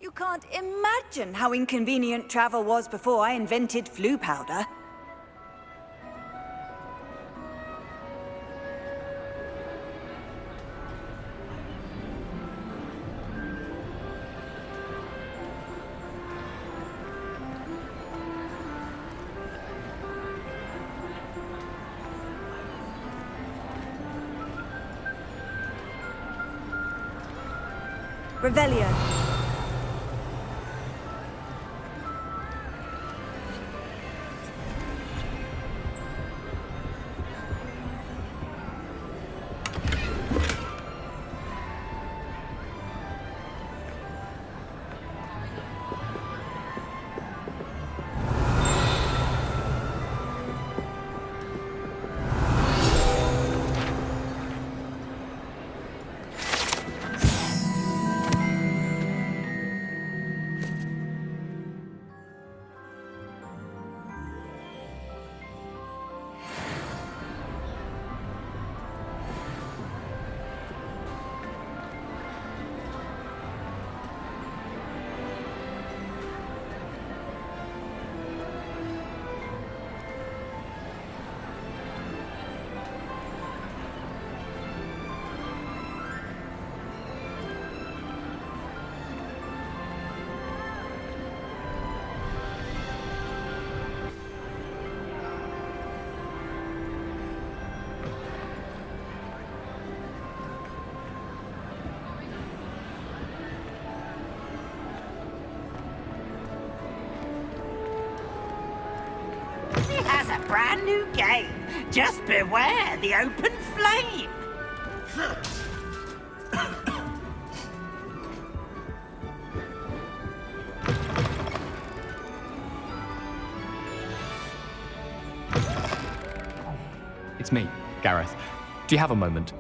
You can't imagine how inconvenient travel was before I invented flu powder. Revelio. He has a brand new game. Just beware the open flame. It's me, Gareth. Do you have a moment?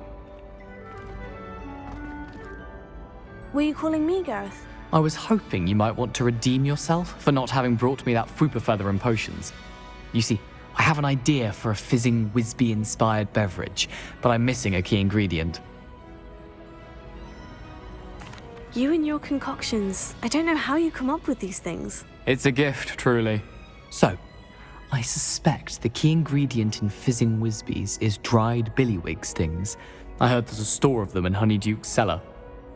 Were you calling me, Gareth? I was hoping you might want to redeem yourself for not having brought me that Fupa Feather and potions. You see, I have an idea for a fizzing Whizbee-inspired beverage, but I'm missing a key ingredient. You and your concoctions. I don't know how you come up with these things. It's a gift, truly. So, I suspect the key ingredient in fizzing Whizbees is dried billywig stings. I heard there's a store of them in Honeyduke's cellar.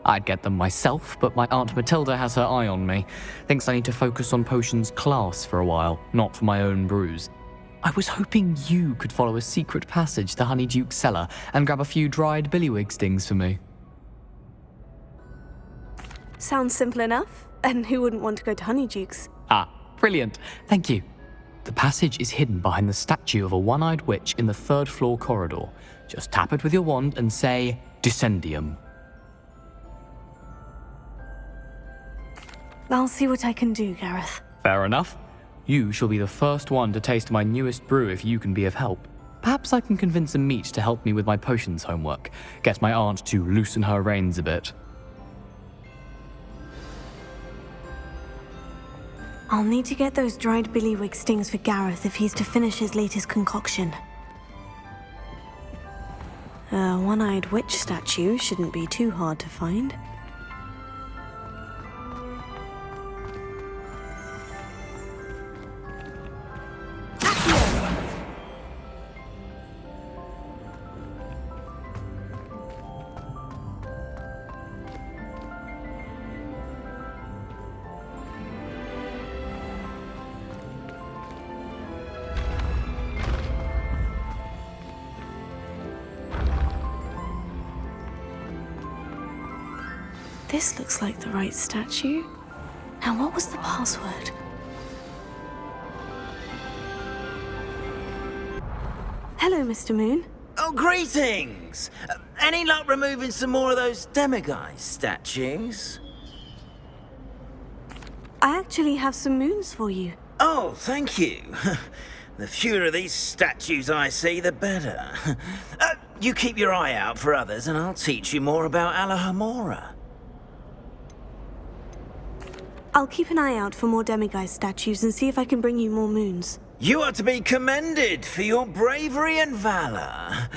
I'd get them myself, but my Aunt Matilda has her eye on me. Thinks I need to focus on potions class for a while, not for my own brews. I was hoping you could follow a secret passage to Honeyduke's cellar and grab a few dried billywig stings for me. Sounds simple enough. And who wouldn't want to go to Honeyduke's? Ah, brilliant. Thank you. The passage is hidden behind the statue of a one-eyed witch in the third-floor corridor. Just tap it with your wand and say, Descendium. I'll see what I can do, Gareth. Fair enough. You shall be the first one to taste my newest brew if you can be of help. Perhaps I can convince a meat to help me with my potions homework. Get my aunt to loosen her reins a bit. I'll need to get those dried billywig stings for Gareth if he's to finish his latest concoction. A one-eyed witch statue shouldn't be too hard to find. This looks like the right statue. Now, what was the password? Hello, Mr. Moon. Oh, greetings! Any luck removing some more of those demiguise statues? I actually have some moons for you. Oh, thank you. The fewer of these statues I see, the better. You keep your eye out for others, and I'll teach you more about Alahamora. I'll keep an eye out for more demiguise statues and see if I can bring you more moons. You are to be commended for your bravery and valor,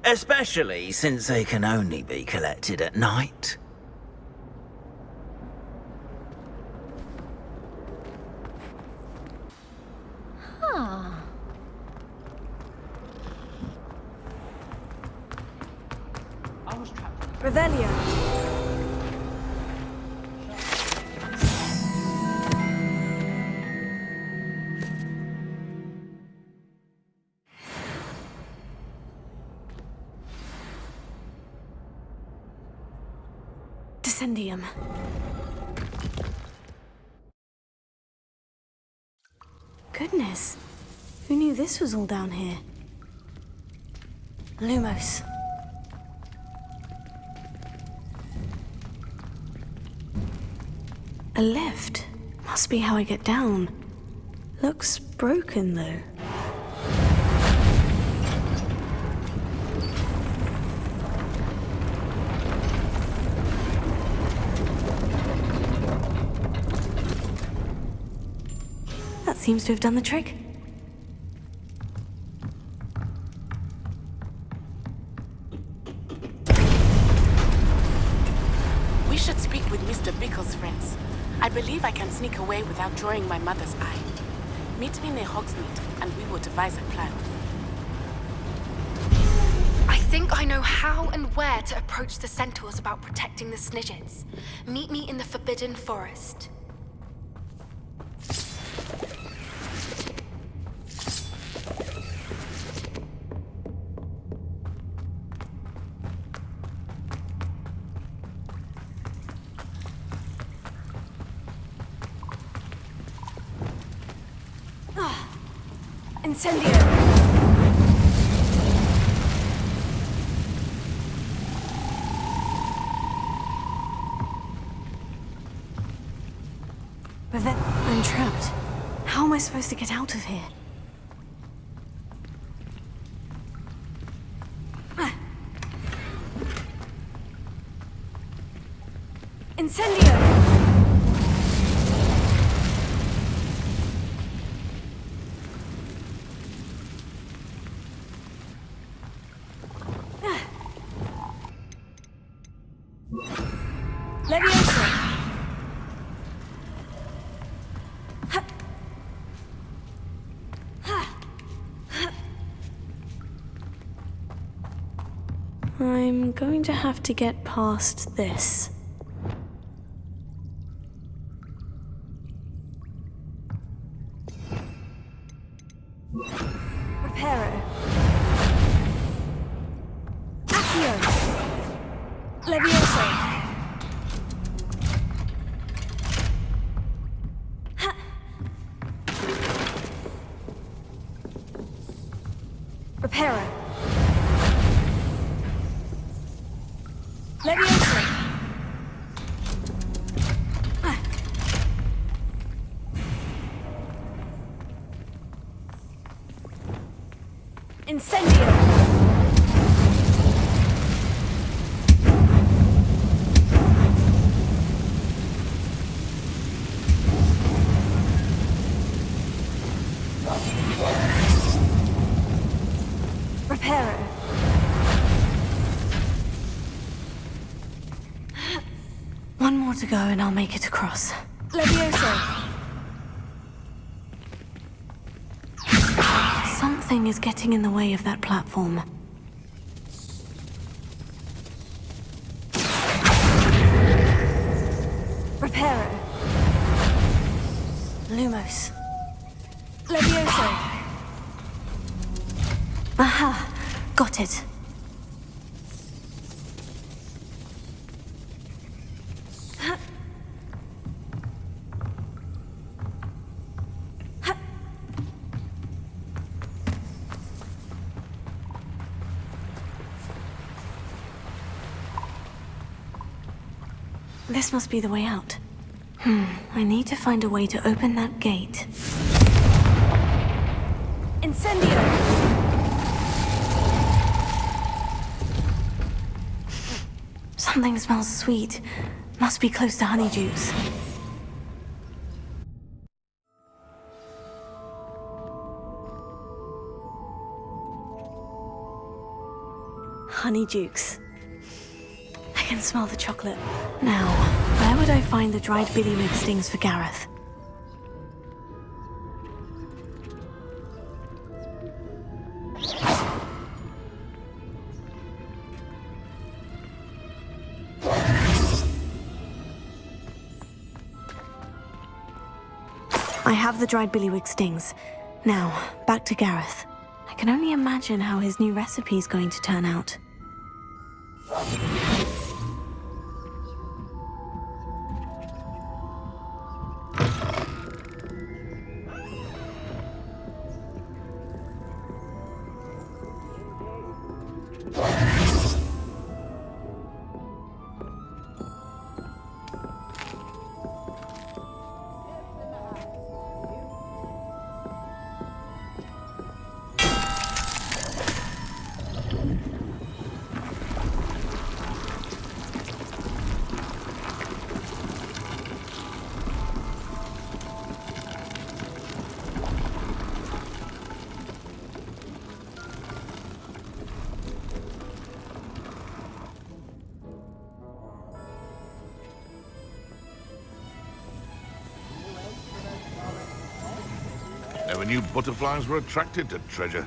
especially since they can only be collected at night. Revelio. Descendium. Goodness. Who knew this was all down here? Lumos. A lift. Must be how I get down. Looks broken, though. That seems to have done the trick. We should speak with Mr. Bickle's friends. I believe I can sneak away without drawing my mother's eye. Meet me near Hogsmeade, and we will devise a plan. I think I know how and where to approach the centaurs about protecting the Snidgets. Meet me in the Forbidden Forest. Incendio! I'm trapped. How am I supposed to get out of here? Incendio! I'm going to have to get past this. Reparo. Accio. Levioso. Reparo. Levioso. Incendio. Reparo. One more to go and I'll make it across. Levioso. Something is getting in the way of that platform. Reparo. Lumos. Levioso. Aha! Got it. This must be the way out. I need to find a way to open that gate. Incendio! Something smells sweet. Must be close to Honeydukes. Honeydukes. I can smell the chocolate. Now, where would I find the dried billywig stings for Gareth? I have the dried billywig stings. Now, back to Gareth. I can only imagine how his new recipe is going to turn out. Never knew butterflies were attracted to treasure.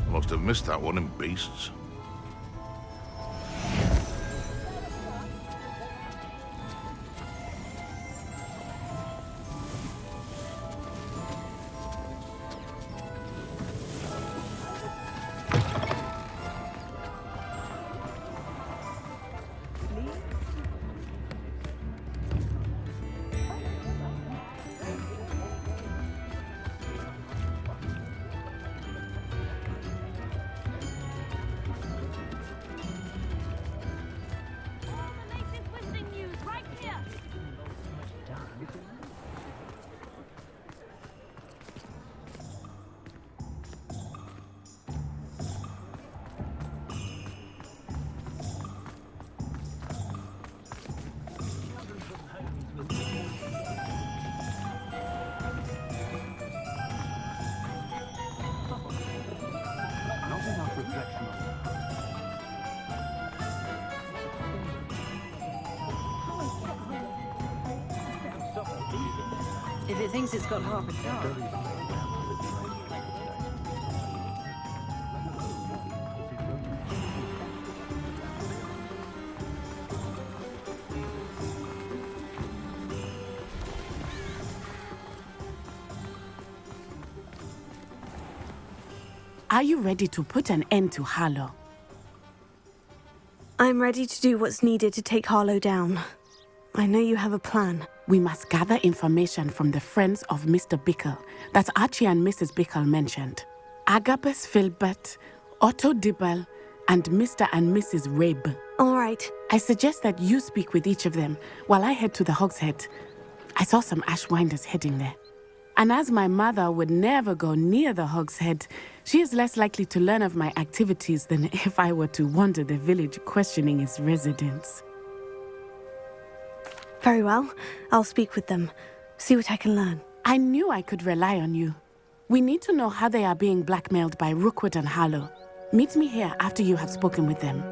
I must have missed that one in Beasts. If it thinks it's got half a star. Are you ready to put an end to Harlow? I'm ready to do what's needed to take Harlow down. I know you have a plan. We must gather information from the friends of Mr. Bickle that Archie and Mrs. Bickle mentioned. Agabus Filbert, Otto Dibble, and Mr. and Mrs. Rabe. All right. I suggest that you speak with each of them while I head to the Hogshead. I saw some Ashwinders heading there. And as my mother would never go near the Hogshead, she is less likely to learn of my activities than if I were to wander the village questioning its residents. Very well. I'll speak with them. See what I can learn. I knew I could rely on you. We need to know how they are being blackmailed by Rookwood and Harlow. Meet me here after you have spoken with them.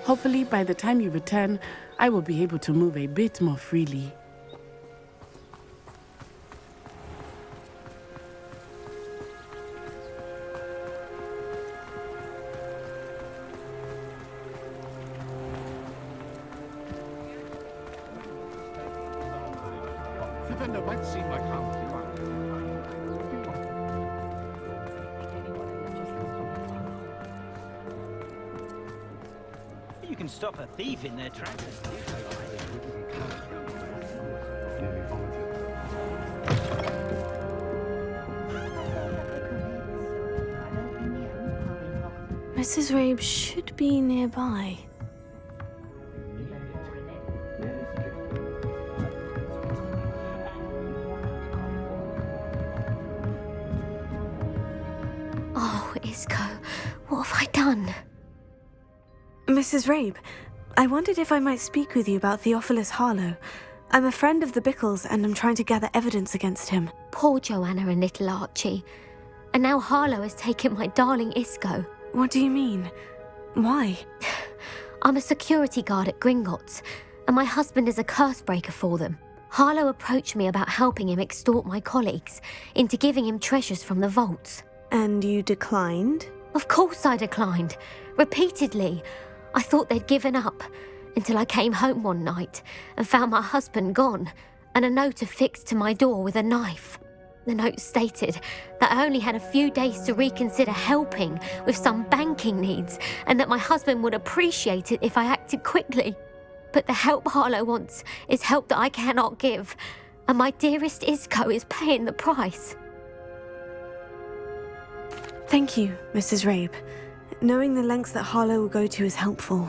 Hopefully, by the time you return, I will be able to move a bit more freely. You can stop a thief in their tracks. Mrs. Rabe should be nearby. Oh, Isco, what have I done? Mrs. Rabe, I wondered if I might speak with you about Theophilus Harlow. I'm a friend of the Bickles and I'm trying to gather evidence against him. Poor Joanna and little Archie. And now Harlow has taken my darling Isco. What do you mean? Why? I'm a security guard at Gringotts, and my husband is a curse breaker for them. Harlow approached me about helping him extort my colleagues into giving him treasures from the vaults. And you declined? Of course I declined. Repeatedly. I thought they'd given up, until I came home one night and found my husband gone, and a note affixed to my door with a knife. The note stated that I only had a few days to reconsider helping with some banking needs and that my husband would appreciate it if I acted quickly. But the help Harlow wants is help that I cannot give, and my dearest Isco is paying the price. Thank you, Mrs. Rabe. Knowing the lengths that Harlow will go to is helpful,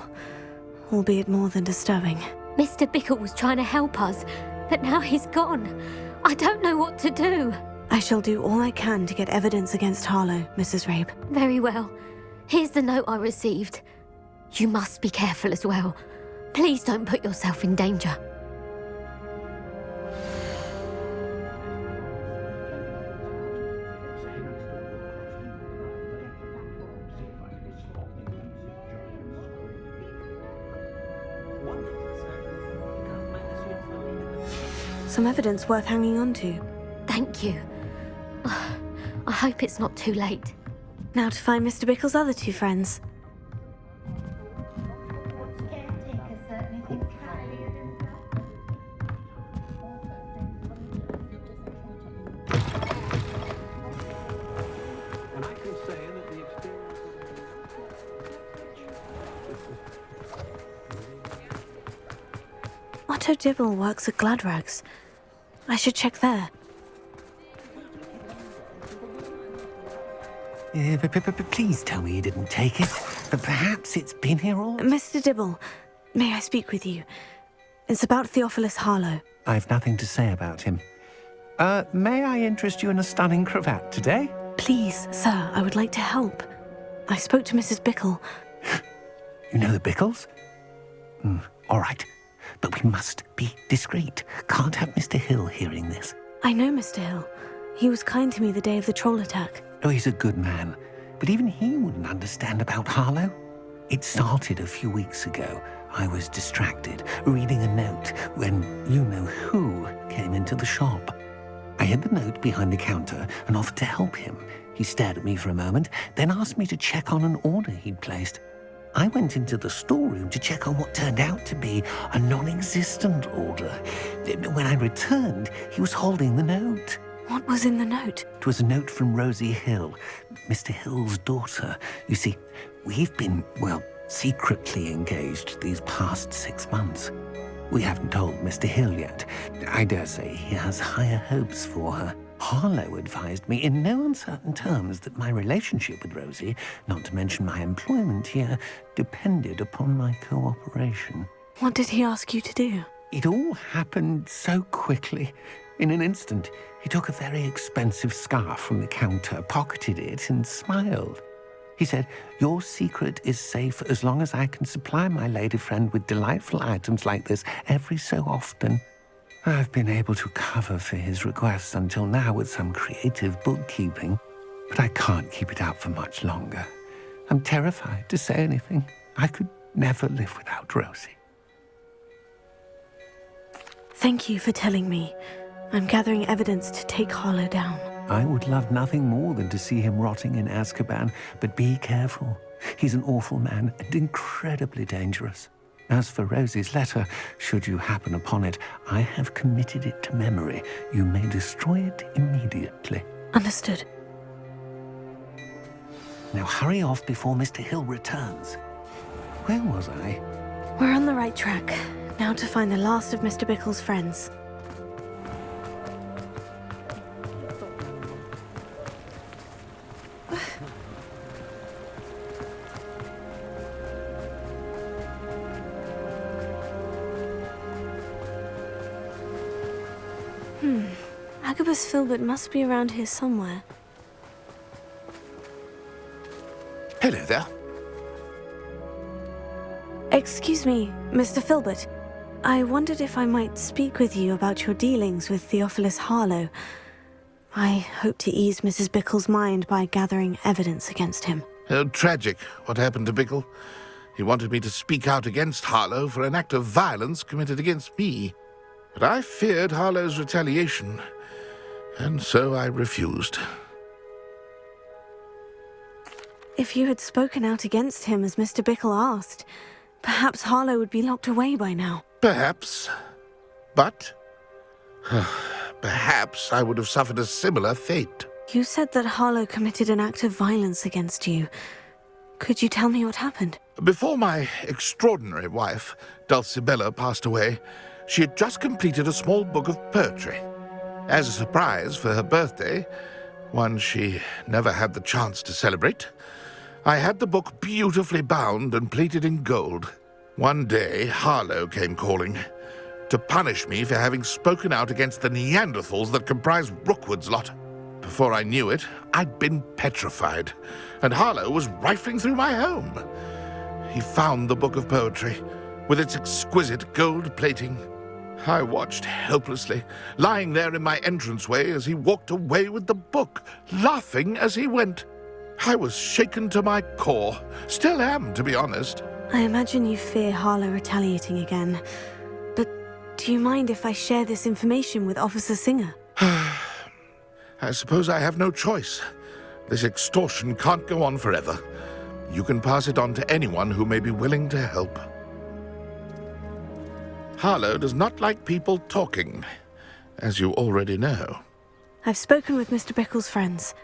albeit more than disturbing. Mr. Bickle was trying to help us, but now he's gone. I don't know what to do. I shall do all I can to get evidence against Harlow, Mrs. Rabe. Very well. Here's the note I received. You must be careful as well. Please don't put yourself in danger. Some evidence worth hanging on to. Thank you. I hope it's not too late. Now to find Mr. Bickle's other two friends. Otto Dibble works at Gladrags. I should check there. Please tell me you didn't take it. Perhaps it's been here all... Mr. Dibble, may I speak with you? It's about Theophilus Harlow. I've nothing to say about him. May I interest you in a stunning cravat today? Please, sir, I would like to help. I spoke to Mrs. Bickle. You know the Bickles? All right. But we must be discreet. Can't have Mr. Hill hearing this. I know Mr. Hill. He was kind to me the day of the troll attack. Oh, he's a good man. But even he wouldn't understand about Harlow. It started a few weeks ago. I was distracted, reading a note, when you-know-who came into the shop. I hid the note behind the counter and offered to help him. He stared at me for a moment, then asked me to check on an order he'd placed. I went into the storeroom to check on what turned out to be a non-existent order. When I returned, he was holding the note. What was in the note? It was a note from Rosie Hill, Mr. Hill's daughter. You see, we've been, well, secretly engaged these past 6 months. We haven't told Mr. Hill yet. I dare say he has higher hopes for her. Harlow advised me in no uncertain terms that my relationship with Rosie, not to mention my employment here, depended upon my cooperation. What did he ask you to do? It all happened so quickly. In an instant, he took a very expensive scarf from the counter, pocketed it, and smiled. He said, "Your secret is safe as long as I can supply my lady friend with delightful items like this every so often." I've been able to cover for his requests until now with some creative bookkeeping, but I can't keep it up for much longer. I'm terrified to say anything. I could never live without Rosie. Thank you for telling me. I'm gathering evidence to take Harlow down. I would love nothing more than to see him rotting in Azkaban, but be careful. He's an awful man and incredibly dangerous. As for Rosie's letter, should you happen upon it, I have committed it to memory. You may destroy it immediately. Understood. Now hurry off before Mr. Hill returns. Where was I? We're on the right track. Now to find the last of Mr. Bickle's friends. Agabus Filbert must be around here somewhere. Hello there. Excuse me, Mr. Filbert. I wondered if I might speak with you about your dealings with Theophilus Harlow. I hope to ease Mrs. Bickle's mind by gathering evidence against him. Tragic, what happened to Bickle. He wanted me to speak out against Harlow for an act of violence committed against me. But I feared Harlow's retaliation, and so I refused. If you had spoken out against him as Mr. Bickle asked, perhaps Harlow would be locked away by now. Perhaps. But Perhaps I would have suffered a similar fate. You said that Harlow committed an act of violence against you. Could you tell me what happened? Before my extraordinary wife, Dulcibella, passed away, she had just completed a small book of poetry. As a surprise for her birthday, one she never had the chance to celebrate, I had the book beautifully bound and plated in gold. One day, Harlow came calling to punish me for having spoken out against the Neanderthals that comprise Rookwood's lot. Before I knew it, I'd been petrified, and Harlow was rifling through my home. He found the book of poetry, with its exquisite gold plating. I watched helplessly, lying there in my entranceway as he walked away with the book, laughing as he went. I was shaken to my core. Still am, to be honest. I imagine you fear Harlow retaliating again. But do you mind if I share this information with Officer Singer? I suppose I have no choice. This extortion can't go on forever. You can pass it on to anyone who may be willing to help. Harlow does not like people talking, as you already know. I've spoken with Mr. Bickle's friends.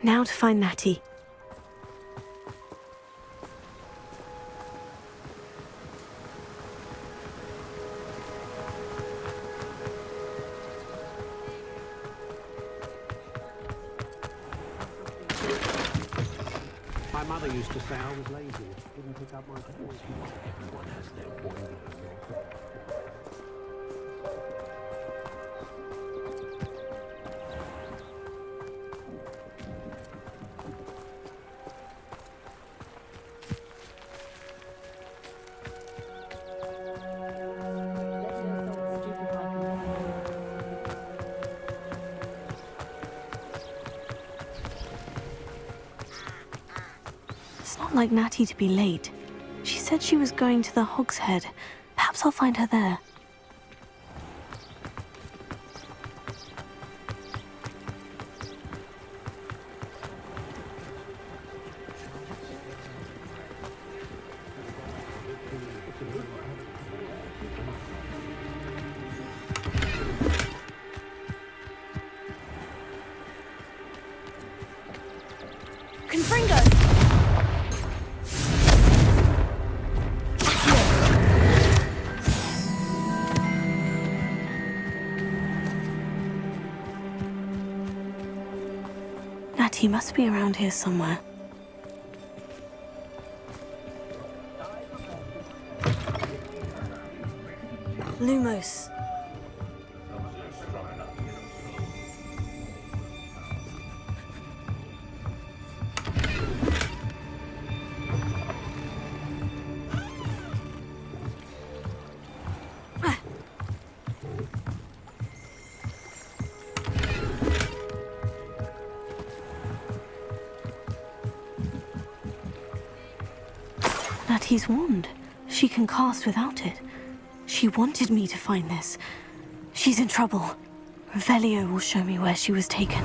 Now to find Natty. My mother used to say I was lazy. Didn't pick up my calls. Everyone has their one. Like Natty to be late. She said she was going to the Hog's Head. Perhaps I'll find her there. He must be around here somewhere. Lumos. Natty's wand. She can cast without it. She wanted me to find this. She's in trouble. Revelio will show me where she was taken.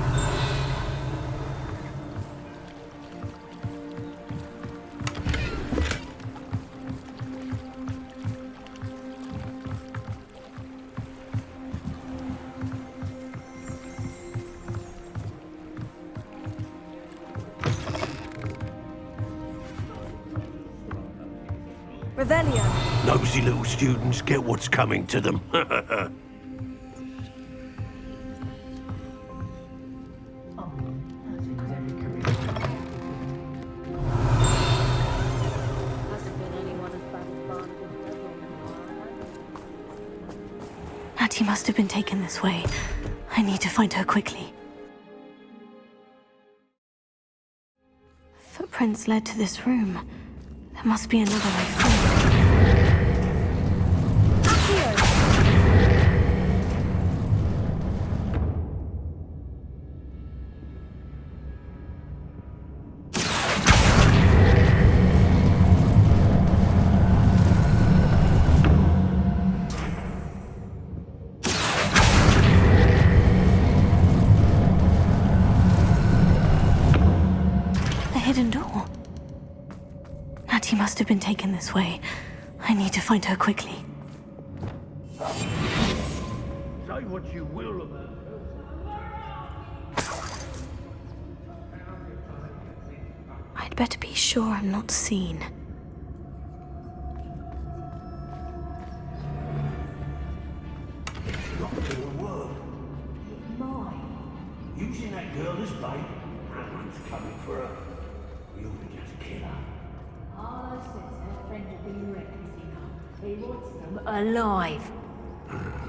Revelio. Nosy little students get what's coming to them. Natty must have been taken this way. I need to find her quickly. Footprints led to this room. There must be another way through. Natty must have been taken this way. I need to find her quickly. Say what you will about I'd better be sure I'm not seen. not to a word. Using that girl as bait, that one's coming for her. We ought to just kill her. Harlow says her friend will be reckless enough. He wants them alive.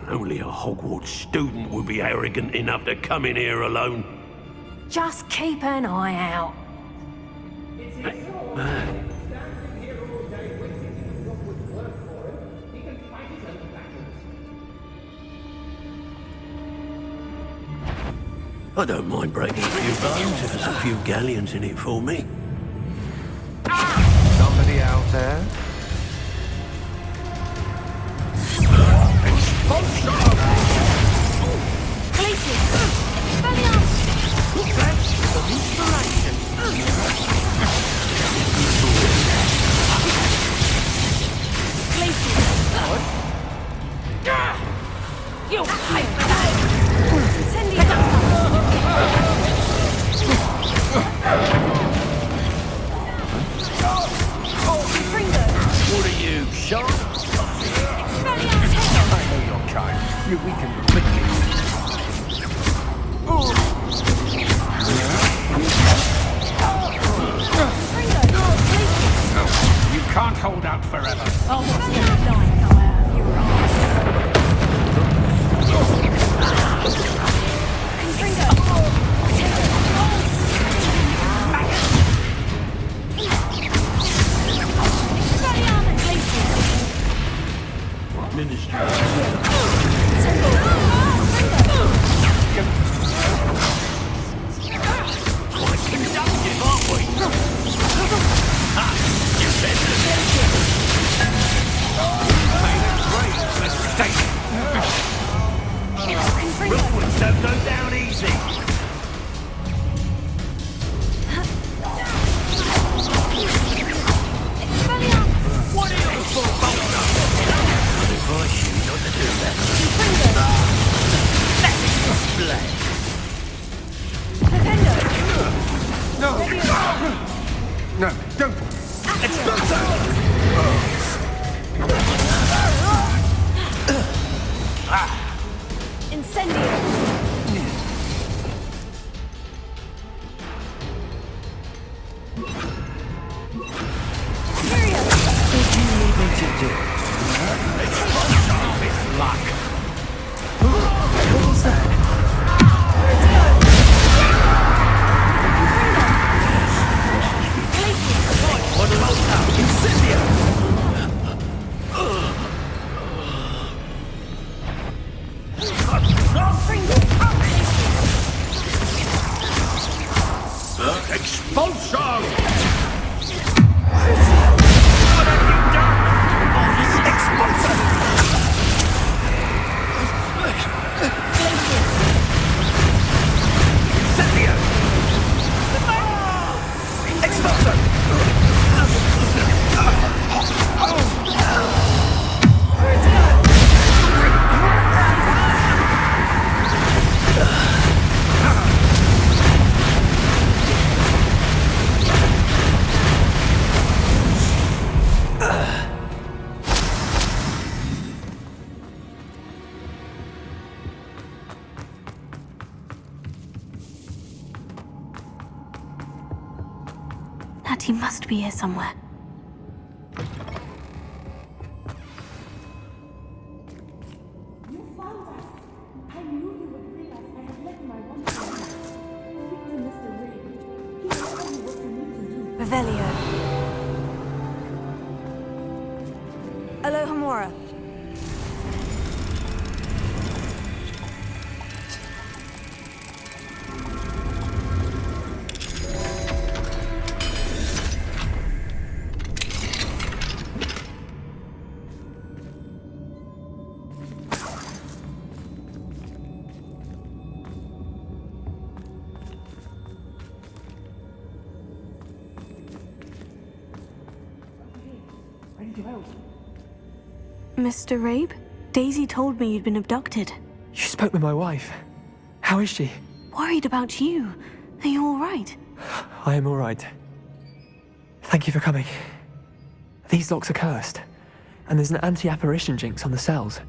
Only a Hogwarts student would be arrogant enough to come in here alone. Just keep an eye out. I don't mind breaking a few bones if there's a few galleons in it for me. Somebody out there? What are you, shark? I know your kind. You weaken them quickly. You can't hold out forever. Oh, what's that line go out of your Ministry. Quite conductive, aren't we? You said Rookwards don't go down easy. What are you for, Bolter? I'd advise you not to do that. Let it No, don't. He must be here somewhere. Revelio. Alohomora. Mr. Rabe? Daisy told me you'd been abducted. You spoke with my wife. How is she? Worried about you. Are you all right? I am all right. Thank you for coming. These locks are cursed, and there's an anti-apparition jinx on the cells.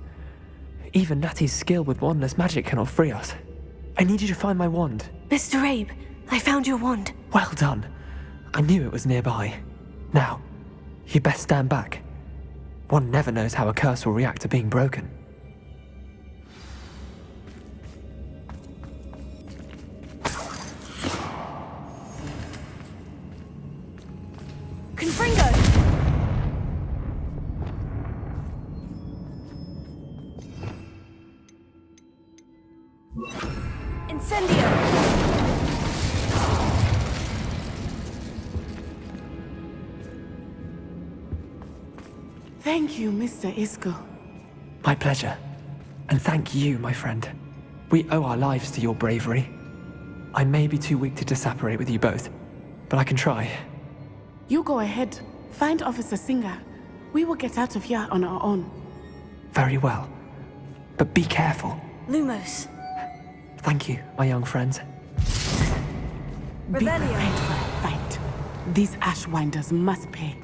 Even Natty's skill with wandless magic cannot free us. I need you to find my wand. Mr. Abe, I found your wand. Well done. I knew it was nearby. Now, you best stand back. One never knows how a curse will react to being broken. Confringo! Incendio! Thank you, Mr. Isco. My pleasure. And thank you, my friend. We owe our lives to your bravery. I may be too weak to disapparate with you both, but I can try. You go ahead. Find Officer Singer. We will get out of here on our own. Very well. But be careful. Lumos. Thank you, my young friends. Be prepared for a fight. These Ashwinders must pay.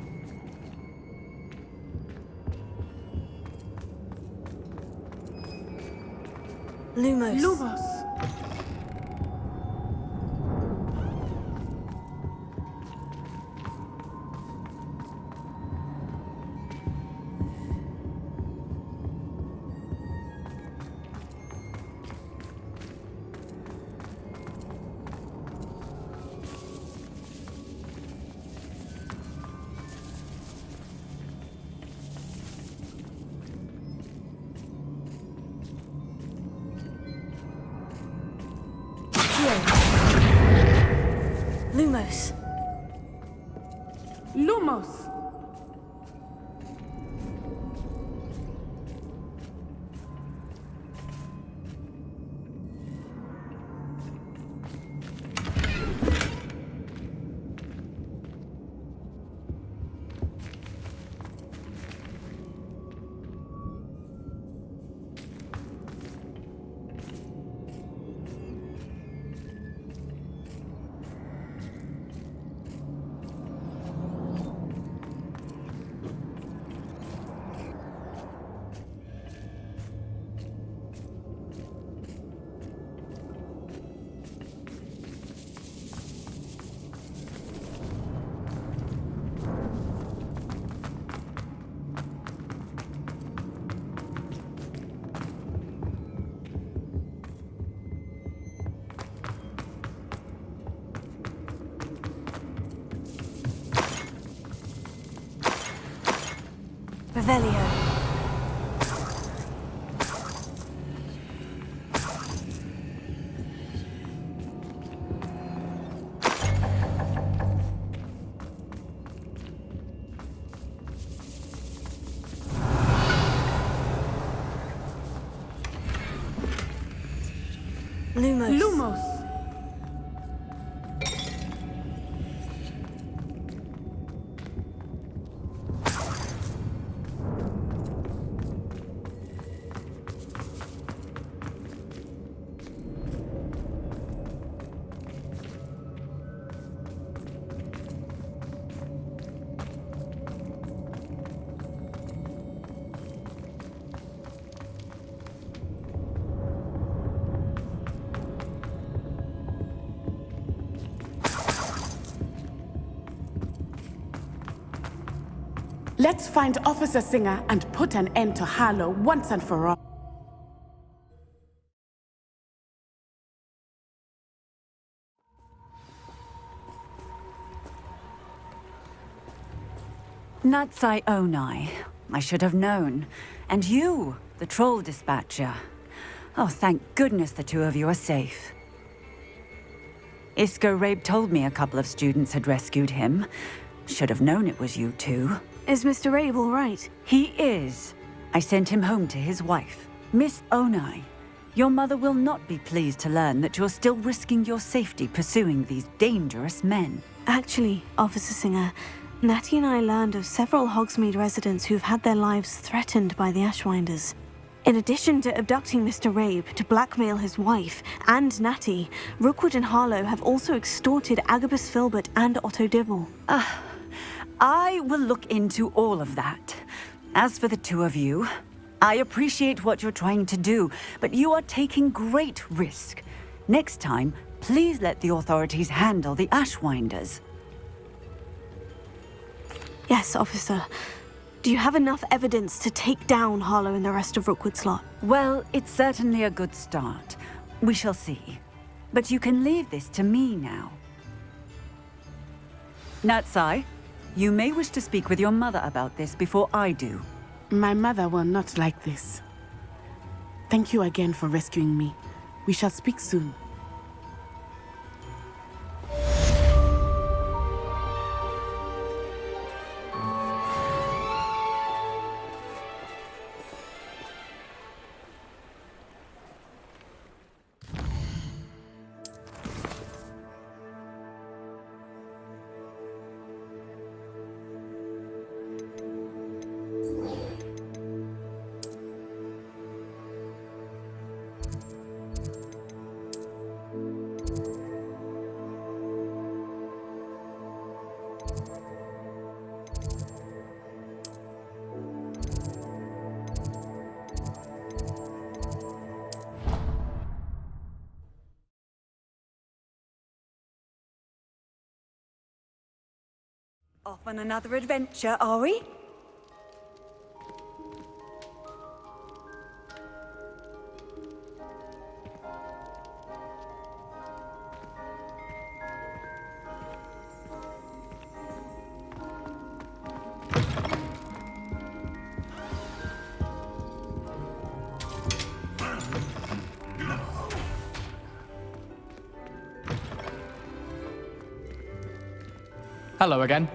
Lumos. Lumos. Lumos. Lumos. Revelio. Lumos. Lumos. Let's find Officer Singer and put an end to Harlow once and for all. Natsai Onai. I should have known. And you, the troll dispatcher. Oh, thank goodness the two of you are safe. Isco Rabe told me a couple of students had rescued him. Should have known it was you two. Is Mr. Rabe all right? He is. I sent him home to his wife. Miss Onai, your mother will not be pleased to learn that you're still risking your safety pursuing these dangerous men. Actually, Officer Singer, Natty and I learned of several Hogsmeade residents who've had their lives threatened by the Ashwinders. In addition to abducting Mr. Rabe to blackmail his wife and Natty, Rookwood and Harlow have also extorted Agabus Filbert and Otto Dibble. I will look into all of that. As for the two of you, I appreciate what you're trying to do, but you are taking great risk. Next time, please let the authorities handle the Ashwinders. Yes, officer. Do you have enough evidence to take down Harlow and the rest of Rookwood's lot? Well, it's certainly a good start. We shall see. But you can leave this to me now. Natsai, you may wish to speak with your mother about this before I do. My mother will not like this. Thank you again for rescuing me. We shall speak soon. Off on another adventure, are we? Hello again.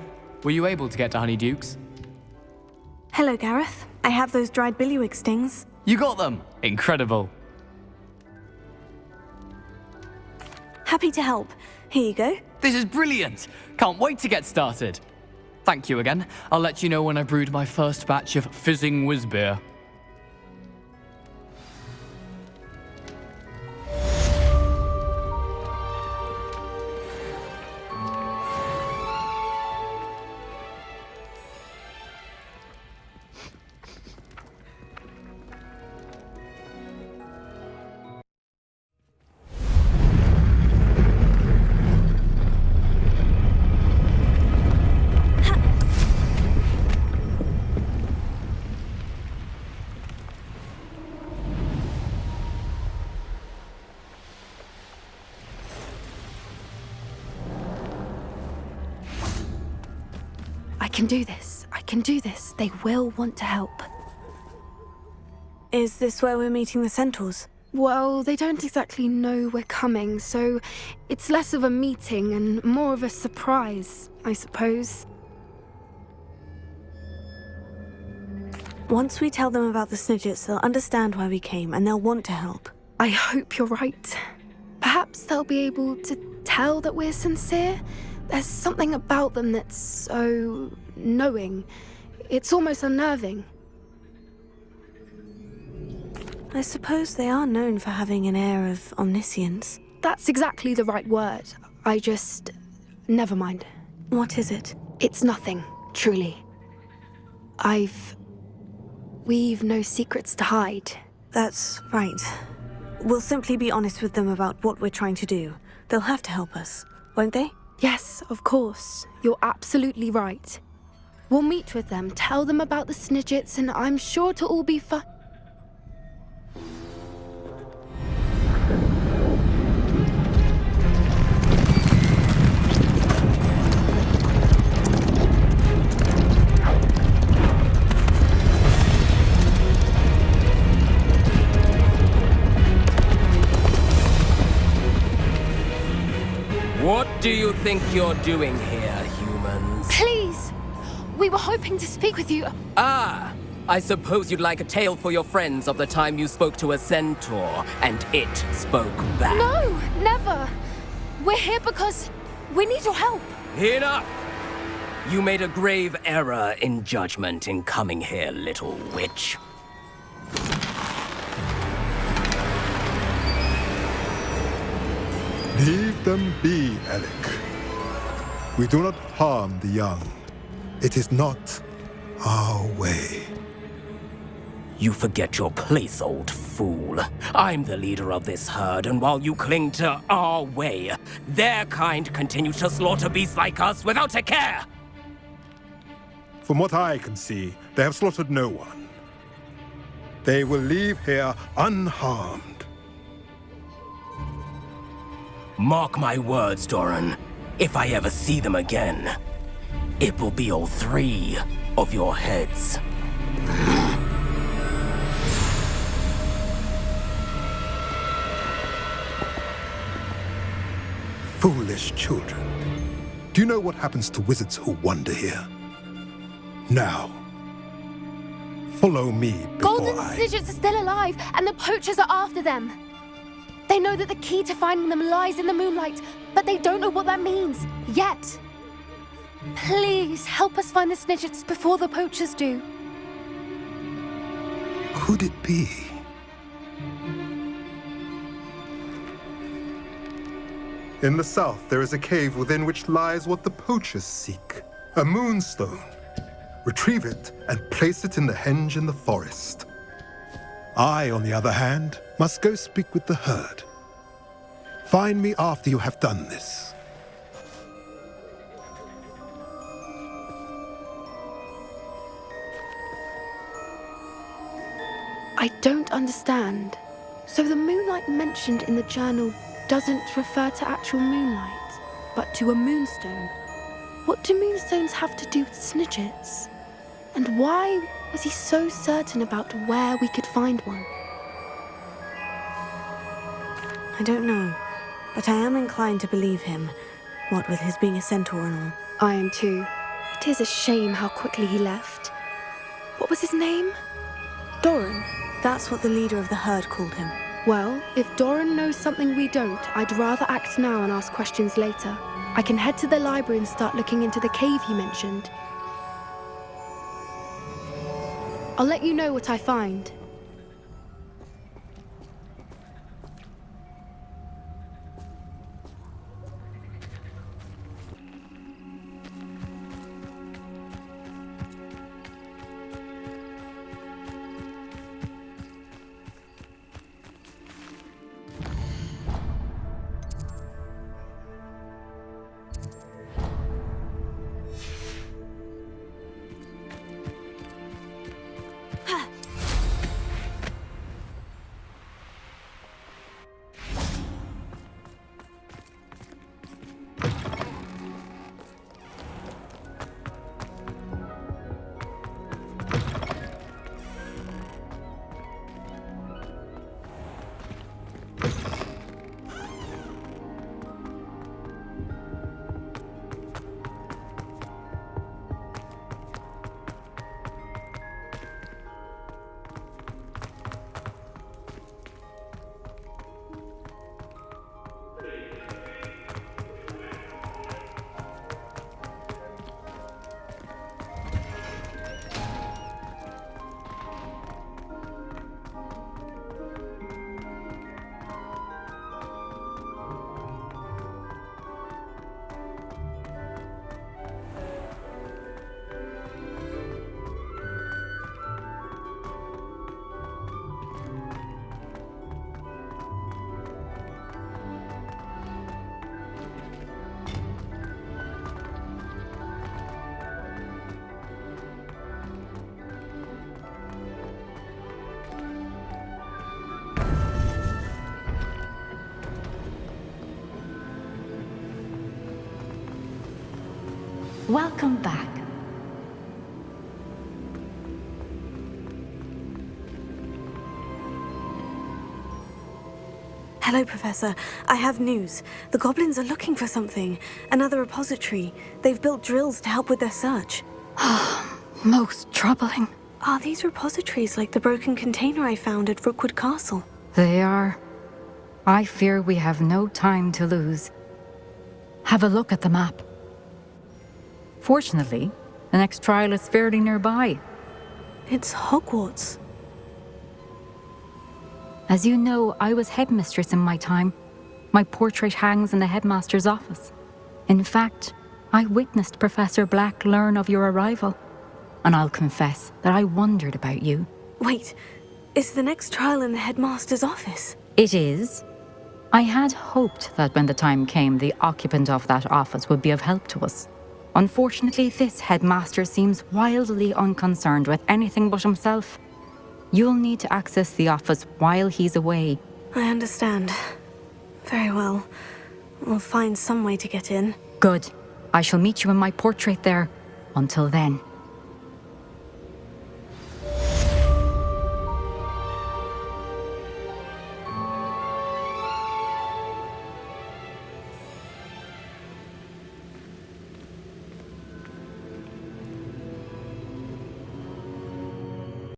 Were you able to get to Honeydukes? Hello, Gareth. I have those dried billywig stings. You got them! Incredible. Happy to help. Here you go. This is brilliant! Can't wait to get started. Thank you again. I'll let you know when I brewed my first batch of fizzing whizbeer. I can do this. I can do this. They will want to help. Is this where we're meeting the centaurs? Well, they don't exactly know we're coming, so it's less of a meeting and more of a surprise, I suppose. Once we tell them about the Snidgets, they'll understand why we came and they'll want to help. I hope you're right. Perhaps they'll be able to tell that we're sincere. There's something about them that's so knowing. It's almost unnerving. I suppose they are known for having an air of omniscience. That's exactly the right word. I just... never mind. What is it? It's nothing, truly. We've no secrets to hide. That's right. We'll simply be honest with them about what we're trying to do. They'll have to help us, won't they? Yes, of course. You're absolutely right. We'll meet with them, tell them about the Snidgets, and I'm sure to all be fine. What do you think you're doing here, humans? Please! We were hoping to speak with you. Ah! I suppose you'd like a tale for your friends of the time you spoke to a centaur, and it spoke back. No! Never! We're here because we need your help. Enough! You made a grave error in judgment in coming here, little witch. Leave them be, Alec. We do not harm the young. It is not our way. You forget your place, old fool. I'm the leader of this herd, and while you cling to our way, their kind continue to slaughter beasts like us without a care! From what I can see, they have slaughtered no one. They will leave here unharmed. Mark my words, Doran. If I ever see them again, it will be all 3 of your heads. Foolish children. Do you know what happens to wizards who wander here? Now, follow me before Golden Snidgets are still alive, and the poachers are after them. They know that the key to finding them lies in the moonlight, but they don't know what that means, yet. Please, help us find the Snidgets before the poachers do. Could it be? In the south, there is a cave within which lies what the poachers seek. A moonstone. Retrieve it and place it in the henge in the forest. I, on the other hand, must go speak with the herd. Find me after you have done this. I don't understand. So the moonlight mentioned in the journal doesn't refer to actual moonlight, but to a moonstone. What do moonstones have to do with Snidgets? And why was he so certain about where we could find one? I don't know, but I am inclined to believe him, what with his being a centaur and all. I am too. It is a shame how quickly he left. What was his name? Doran? That's what the leader of the herd called him. Well, if Doran knows something we don't, I'd rather act now and ask questions later. I can head to the library and start looking into the cave he mentioned. I'll let you know what I find. Welcome back. Hello, Professor. I have news. The goblins are looking for something. Another repository. They've built drills to help with their search. Most troubling. Are these repositories like the broken container I found at Rookwood Castle? They are. I fear we have no time to lose. Have a look at the map. Fortunately, the next trial is fairly nearby. It's Hogwarts. As you know, I was headmistress in my time. My portrait hangs in the headmaster's office. In fact, I witnessed Professor Black learn of your arrival. And I'll confess that I wondered about you. Wait, is the next trial in the headmaster's office? It is. I had hoped that when the time came, the occupant of that office would be of help to us. Unfortunately, this headmaster seems wildly unconcerned with anything but himself. You'll need to access the office while he's away. I understand. Very well. We'll find some way to get in. Good. I shall meet you in my portrait there. Until then.